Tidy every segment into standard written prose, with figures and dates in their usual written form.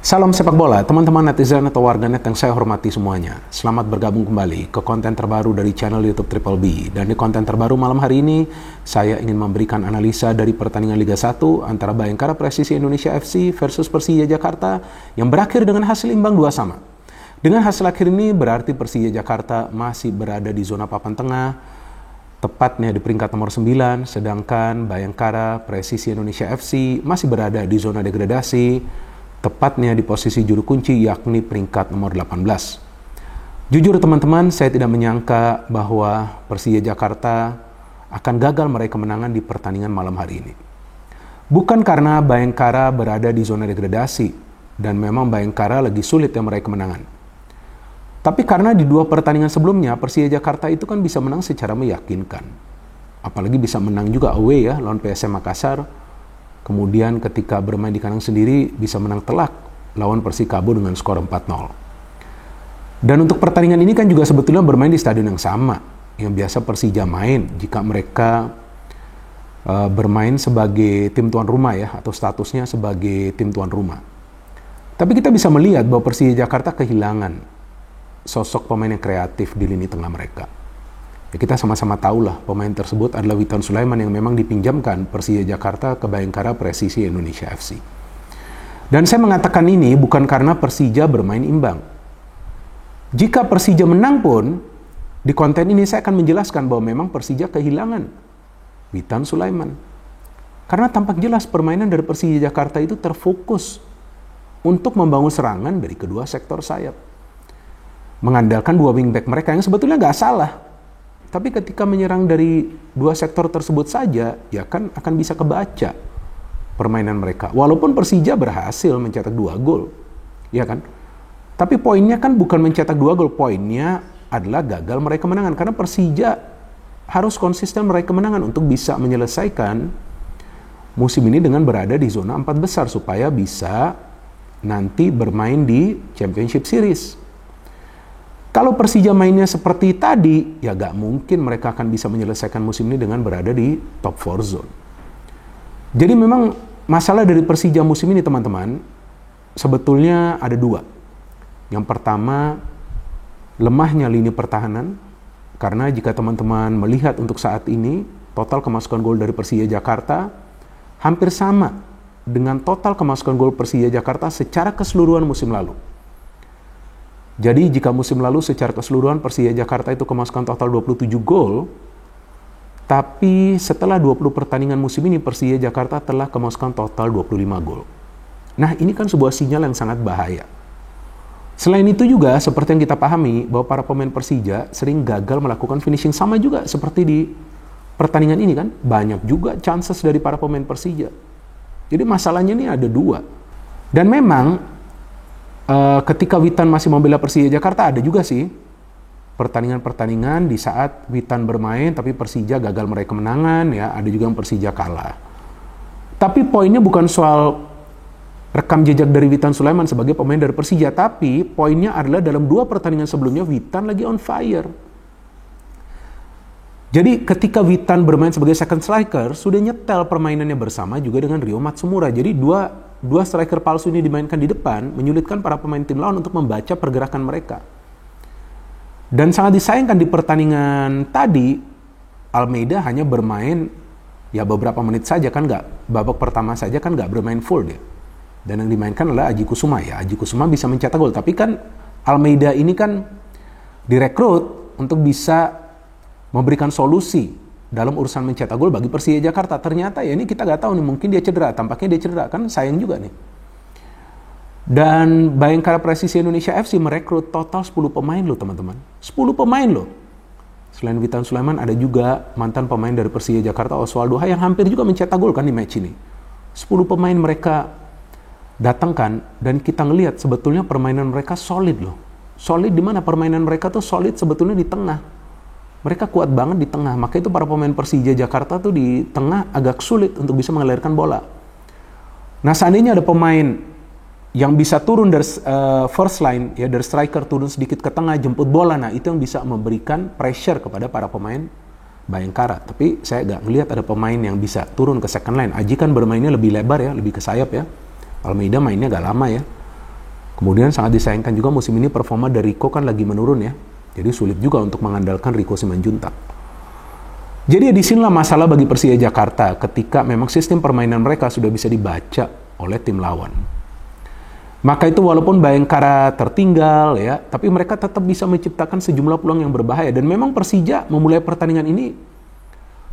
Salam sepak bola, teman-teman netizen atau warganet yang saya hormati semuanya. Selamat bergabung kembali ke konten terbaru dari channel YouTube Triple B. Dan di konten terbaru malam hari ini, saya ingin memberikan analisa dari pertandingan Liga 1 antara Bayangkara Presisi Indonesia FC versus Persija Jakarta yang berakhir dengan hasil imbang 2-2. Dengan hasil akhir ini berarti Persija Jakarta masih berada di zona papan tengah, tepatnya di peringkat nomor 9, sedangkan Bayangkara Presisi Indonesia FC masih berada di zona degradasi, tepatnya di posisi juru kunci yakni peringkat nomor 18. Jujur teman-teman, saya tidak menyangka bahwa Persija Jakarta akan gagal meraih kemenangan di pertandingan malam hari ini. Bukan karena Bayangkara berada di zona degradasi dan memang Bayangkara lagi sulit yang meraih kemenangan. Tapi karena di dua pertandingan sebelumnya Persija Jakarta itu kan bisa menang secara meyakinkan. Apalagi bisa menang juga away ya lawan PSM Makassar. Kemudian ketika bermain di kandang sendiri bisa menang telak lawan Persikabo dengan skor 4-0. Dan untuk pertandingan ini kan juga sebetulnya bermain di stadion yang sama yang biasa Persija main jika mereka bermain sebagai tim tuan rumah ya, atau statusnya sebagai tim tuan rumah. Tapi kita bisa melihat bahwa Persija Jakarta kehilangan sosok pemain yang kreatif di lini tengah mereka. Ya, kita sama-sama tahulah pemain tersebut adalah Witan Sulaiman yang memang dipinjamkan Persija Jakarta ke Bayangkara Presisi Indonesia FC. Dan saya mengatakan ini bukan karena Persija bermain imbang. Jika Persija menang pun, di konten ini saya akan menjelaskan bahwa memang Persija kehilangan Witan Sulaiman. Karena tampak jelas permainan dari Persija Jakarta itu terfokus untuk membangun serangan dari kedua sektor sayap. Mengandalkan dua wingback mereka yang sebetulnya nggak salah. Tapi ketika menyerang dari dua sektor tersebut saja, ya kan akan bisa kebaca permainan mereka. Walaupun Persija berhasil mencetak 2 gol, ya kan? Tapi poinnya kan bukan mencetak 2 gol, poinnya adalah gagal meraih kemenangan. Karena Persija harus konsisten meraih kemenangan untuk bisa menyelesaikan musim ini dengan berada di zona 4 besar supaya bisa nanti bermain di Championship Series. Kalau Persija mainnya seperti tadi, ya gak mungkin mereka akan bisa menyelesaikan musim ini dengan berada di top 4 zone. Jadi memang masalah dari Persija musim ini teman-teman, sebetulnya ada dua. Yang pertama, lemahnya lini pertahanan, karena jika teman-teman melihat untuk saat ini, total kemasukan gol dari Persija Jakarta hampir sama dengan total kemasukan gol Persija Jakarta secara keseluruhan musim lalu. Jadi jika musim lalu secara keseluruhan Persija Jakarta itu kemasukan total 27 gol, tapi setelah 20 pertandingan musim ini Persija Jakarta telah kemasukan total 25 gol. Nah ini kan sebuah sinyal yang sangat bahaya. Selain itu juga seperti yang kita pahami bahwa para pemain Persija sering gagal melakukan finishing, sama juga seperti di pertandingan ini kan. Banyak juga chances dari para pemain Persija. Jadi masalahnya ini ada dua. Dan memang ketika Witan masih membela Persija Jakarta ada juga sih pertandingan-pertandingan di saat Witan bermain tapi Persija gagal meraih kemenangan ya, ada juga yang Persija kalah. Tapi poinnya bukan soal rekam jejak dari Witan Sulaiman sebagai pemain dari Persija, tapi poinnya adalah dalam dua pertandingan sebelumnya Witan lagi on fire. Jadi ketika Witan bermain sebagai second striker sudah nyetel permainannya bersama juga dengan Rio Matsumura. Jadi dua striker palsu ini dimainkan di depan menyulitkan para pemain tim lawan untuk membaca pergerakan mereka. Dan sangat disayangkan di pertandingan tadi Almeida hanya bermain ya beberapa menit saja kan, nggak babak pertama saja kan nggak bermain full dia. Dan yang dimainkan adalah Aji Kusuma ya. Aji Kusuma bisa mencetak gol, tapi kan Almeida ini kan direkrut untuk bisa memberikan solusi dalam urusan mencetak gol bagi Persija Jakarta. Ternyata ya ini kita nggak tahu nih, mungkin dia cedera, tampaknya dia cedera, kan sayang juga nih. Dan Bayangkara Presisi Indonesia FC merekrut total 10 pemain loh teman-teman. 10 pemain loh. Selain Witan Sulaiman ada juga mantan pemain dari Persija Jakarta Oswaldo Hai yang hampir juga mencetak gol kan di match ini. 10 pemain mereka datangkan dan kita ngelihat sebetulnya permainan mereka solid loh. Solid di mana? Permainan mereka tuh solid sebetulnya di tengah. Mereka kuat banget di tengah, maka itu para pemain Persija Jakarta tuh di tengah agak sulit untuk bisa mengalirkan bola. Nah seandainya ada pemain yang bisa turun dari first line, ya dari striker turun sedikit ke tengah, jemput bola, nah itu yang bisa memberikan pressure kepada para pemain Bayangkara. Tapi saya nggak ngelihat ada pemain yang bisa turun ke second line. Aji kan bermainnya lebih lebar ya, lebih ke sayap ya. Almeida mainnya agak lama ya. Kemudian sangat disayangkan juga musim ini performa dari Rico kan lagi menurun ya. Jadi sulit juga untuk mengandalkan Rico Simanjuntak. Jadi disinilah masalah bagi Persija Jakarta ketika memang sistem permainan mereka sudah bisa dibaca oleh tim lawan. Maka itu walaupun Bayangkara tertinggal ya, tapi mereka tetap bisa menciptakan sejumlah peluang yang berbahaya. Dan memang Persija memulai pertandingan ini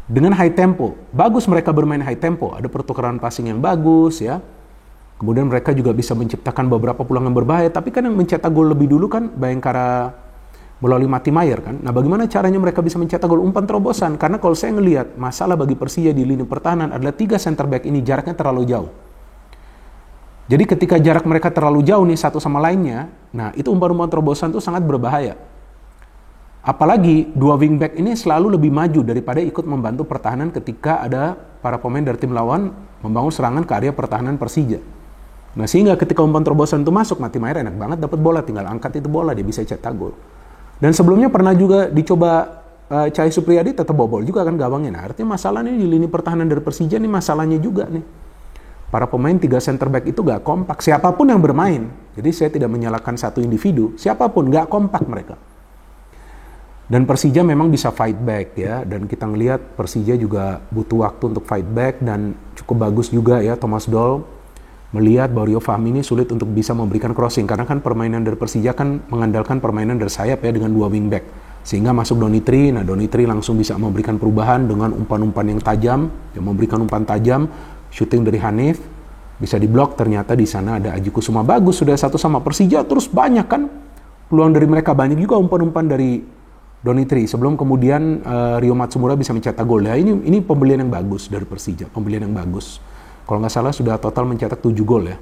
dengan high tempo. Bagus mereka bermain high tempo, ada pertukaran passing yang bagus ya. Kemudian mereka juga bisa menciptakan beberapa peluang yang berbahaya, tapi kan yang mencetak gol lebih dulu kan Bayangkara melalui Mati Mayer kan. Nah, bagaimana caranya mereka bisa mencetak gol? Umpan terobosan. Karena kalau saya ngelihat masalah bagi Persija di lini pertahanan adalah 3 center back ini jaraknya terlalu jauh. Jadi ketika jarak mereka terlalu jauh nih satu sama lainnya, nah itu umpan-umpan terobosan itu sangat berbahaya. Apalagi 2 wingback ini selalu lebih maju daripada ikut membantu pertahanan ketika ada para pemain dari tim lawan membangun serangan ke area pertahanan Persija. Nah, sehingga ketika umpan terobosan itu masuk, Mati Mayer enak banget dapat bola, tinggal angkat itu bola, dia bisa cetak gol. Dan sebelumnya pernah juga dicoba Cahaya Supriyadi, tetap bobol juga kan gawangnya. Nah, artinya masalahnya di lini pertahanan dari Persija nih masalahnya juga nih. Para pemain 3 center back itu gak kompak, siapapun yang bermain. Jadi saya tidak menyalahkan satu individu, siapapun gak kompak mereka. Dan Persija memang bisa fight back ya, dan kita ngelihat Persija juga butuh waktu untuk fight back, dan cukup bagus juga ya Thomas Doll melihat bahwa Rio Fahmi ini sulit untuk bisa memberikan crossing, karena kan permainan dari Persija kan mengandalkan permainan dari sayap ya dengan 2 wingback, sehingga masuk Donitri. Nah, Donitri langsung bisa memberikan perubahan dengan umpan-umpan yang tajam, yang memberikan umpan tajam, shooting dari Hanif bisa diblok, ternyata di sana ada Aji Kusuma. Bagus, sudah 1-1 Persija terus banyak kan peluang dari mereka, banyak juga umpan-umpan dari Donitri sebelum kemudian Rio Matsumura bisa mencetak gol. Ya, ini pembelian yang bagus dari Persija, pembelian yang bagus. Kalau nggak salah sudah total mencetak 7 gol ya.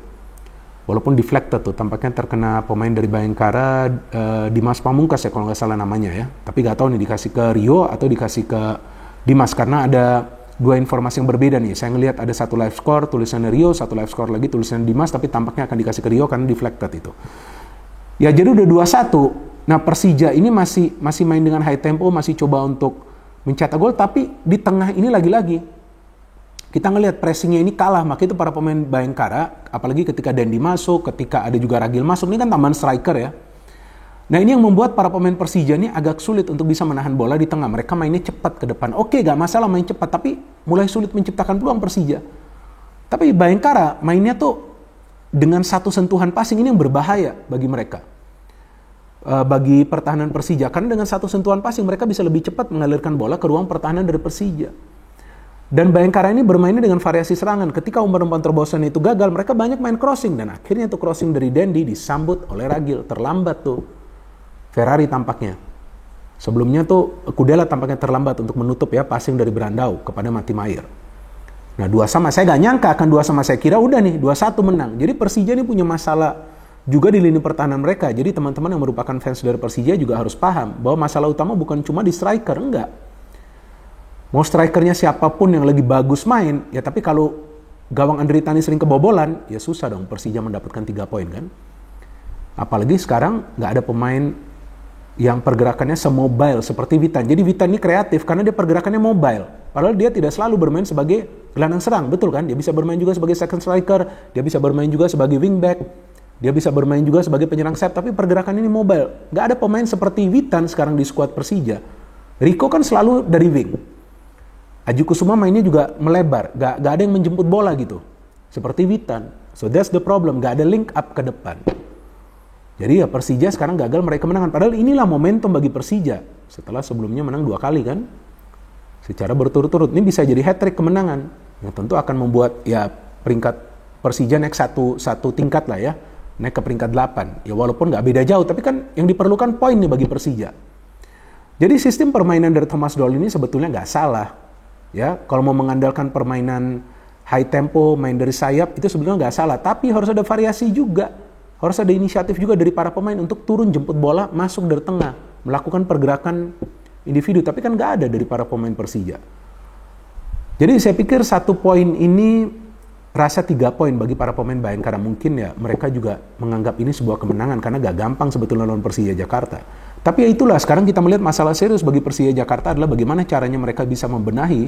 Walaupun deflected tuh, tampaknya terkena pemain dari Bayangkara, Dimas Pamungkas ya kalau nggak salah namanya ya. Tapi nggak tahu nih dikasih ke Rio atau dikasih ke Dimas, karena ada 2 informasi yang berbeda nih. Saya ngelihat ada 1 live score tulisannya Rio, 1 live score lagi tulisannya Dimas, tapi tampaknya akan dikasih ke Rio karena deflected itu. Ya jadi udah 2-1. Nah, Persija ini masih main dengan high tempo, masih coba untuk mencetak gol, tapi di tengah ini lagi-lagi kita ngelihat pressingnya ini kalah. Maka itu para pemain Bayangkara, apalagi ketika Dendi masuk, ketika ada juga Ragil masuk, ini kan tambahan striker ya. Nah, ini yang membuat para pemain Persija ini agak sulit untuk bisa menahan bola di tengah. Mereka mainnya cepat ke depan. Oke, gak masalah main cepat, tapi mulai sulit menciptakan peluang Persija. Tapi Bayangkara mainnya tuh dengan 1 sentuhan passing, ini yang berbahaya bagi mereka. Bagi pertahanan Persija, karena dengan 1 sentuhan passing mereka bisa lebih cepat mengalirkan bola ke ruang pertahanan dari Persija. Dan Bayangkara ini bermainnya dengan variasi serangan. Ketika umpan-umpan terobosan itu gagal, mereka banyak main crossing, dan akhirnya tuh crossing dari Dendi disambut oleh Ragil. Terlambat tuh Ferrari tampaknya. Sebelumnya tuh Kudela tampaknya terlambat untuk menutup ya passing dari Brandao kepada Mati Mayer. Nah, 2-2, saya gak nyangka akan 2-2, saya kira udah nih 2-1 menang. Jadi Persija ini punya masalah juga di lini pertahanan mereka. Jadi teman-teman yang merupakan fans dari Persija juga harus paham bahwa masalah utama bukan cuma di striker, enggak. Mau strikernya siapapun yang lagi bagus main, ya tapi kalau gawang Andritani sering kebobolan, ya susah dong Persija mendapatkan 3 poin kan. Apalagi sekarang nggak ada pemain yang pergerakannya semobile seperti Witan. Jadi Witan ini kreatif karena dia pergerakannya mobile. Padahal dia tidak selalu bermain sebagai gelandang serang, betul kan? Dia bisa bermain juga sebagai second striker, dia bisa bermain juga sebagai wingback, dia bisa bermain juga sebagai penyerang sayap, tapi pergerakan ini mobile. Nggak ada pemain seperti Witan sekarang di skuad Persija. Rico kan selalu dari wing. Aji Kusuma mainnya juga melebar, gak ada yang menjemput bola gitu, seperti Witan. So that's the problem, gak ada link up ke depan. Jadi ya Persija sekarang gagal meraih kemenangan. Padahal inilah momentum bagi Persija, setelah sebelumnya menang 2 kali kan, secara berturut-turut. Ini bisa jadi hat-trick kemenangan, yang tentu akan membuat ya peringkat Persija naik satu tingkat lah ya, naik ke peringkat 8. Ya walaupun gak beda jauh, tapi kan yang diperlukan poin nih bagi Persija. Jadi sistem permainan dari Thomas Doll ini sebetulnya gak salah. Ya, kalau mau mengandalkan permainan high tempo, main dari sayap, itu sebenarnya nggak salah. Tapi harus ada variasi juga. Harus ada inisiatif juga dari para pemain untuk turun jemput bola, masuk dari tengah, melakukan pergerakan individu. Tapi kan nggak ada dari para pemain Persija. Jadi saya pikir 1 poin ini rasa 3 poin bagi para pemain Bayangkara. Mungkin ya mereka juga menganggap ini sebuah kemenangan karena nggak gampang sebetulnya lawan Persija Jakarta. Tapi ya itulah, sekarang kita melihat masalah serius bagi Persija Jakarta adalah bagaimana caranya mereka bisa membenahi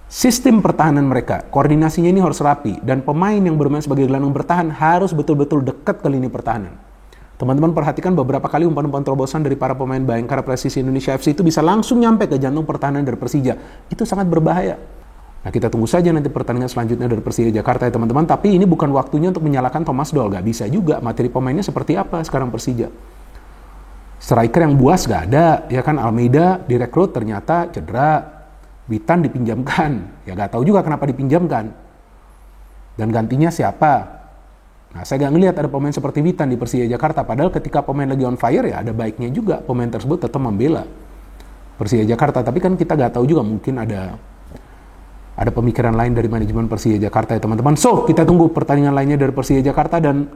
sistem pertahanan mereka. Koordinasinya ini harus rapi, dan pemain yang bermain sebagai gelandang bertahan harus betul-betul dekat ke lini pertahanan. Teman-teman perhatikan beberapa kali umpan-umpan terobosan dari para pemain Bayangkara Presisi Indonesia FC itu bisa langsung nyampe ke jantung pertahanan dari Persija. Itu sangat berbahaya. Nah, kita tunggu saja nanti pertandingan selanjutnya dari Persija Jakarta ya teman-teman. Tapi ini bukan waktunya untuk menyalahkan Thomas Doll. Gak bisa juga. Materi pemainnya seperti apa sekarang Persija. Striker yang buas gak ada. Ya kan, Almeida direkrut ternyata cedera. Witan dipinjamkan. Ya gak tahu juga kenapa dipinjamkan. Dan gantinya siapa? Nah, saya gak ngelihat ada pemain seperti Witan di Persija Jakarta. Padahal ketika pemain lagi on fire ya ada baiknya juga pemain tersebut tetap membela Persija Jakarta. Tapi kan kita gak tahu juga, mungkin ada pemikiran lain dari manajemen Persija Jakarta ya teman-teman. So, kita tunggu pertandingan lainnya dari Persija Jakarta dan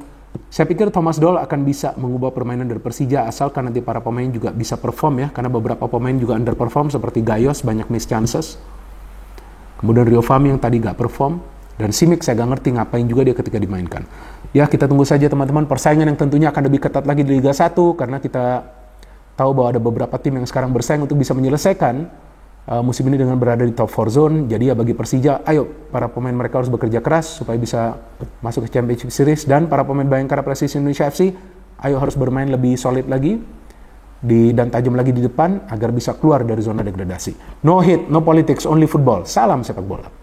saya pikir Thomas Doll akan bisa mengubah permainan dari Persija asalkan nanti para pemain juga bisa perform ya, karena beberapa pemain juga underperform seperti Gayos, banyak miss chances. Kemudian Rio Fahmi yang tadi gak perform, dan Simic saya gak ngerti ngapain juga dia ketika dimainkan. Ya, kita tunggu saja teman-teman, persaingan yang tentunya akan lebih ketat lagi di Liga 1 karena kita tahu bahwa ada beberapa tim yang sekarang bersaing untuk bisa menyelesaikan musim ini dengan berada di top 4 zone. Jadi ya bagi Persija, ayo para pemain mereka harus bekerja keras supaya bisa masuk ke Championship Series, dan para pemain Bayangkara Presisi Indonesia FC ayo harus bermain lebih solid lagi dan tajam lagi di depan agar bisa keluar dari zona degradasi. No hate, no politics, only football. Salam sepak bola.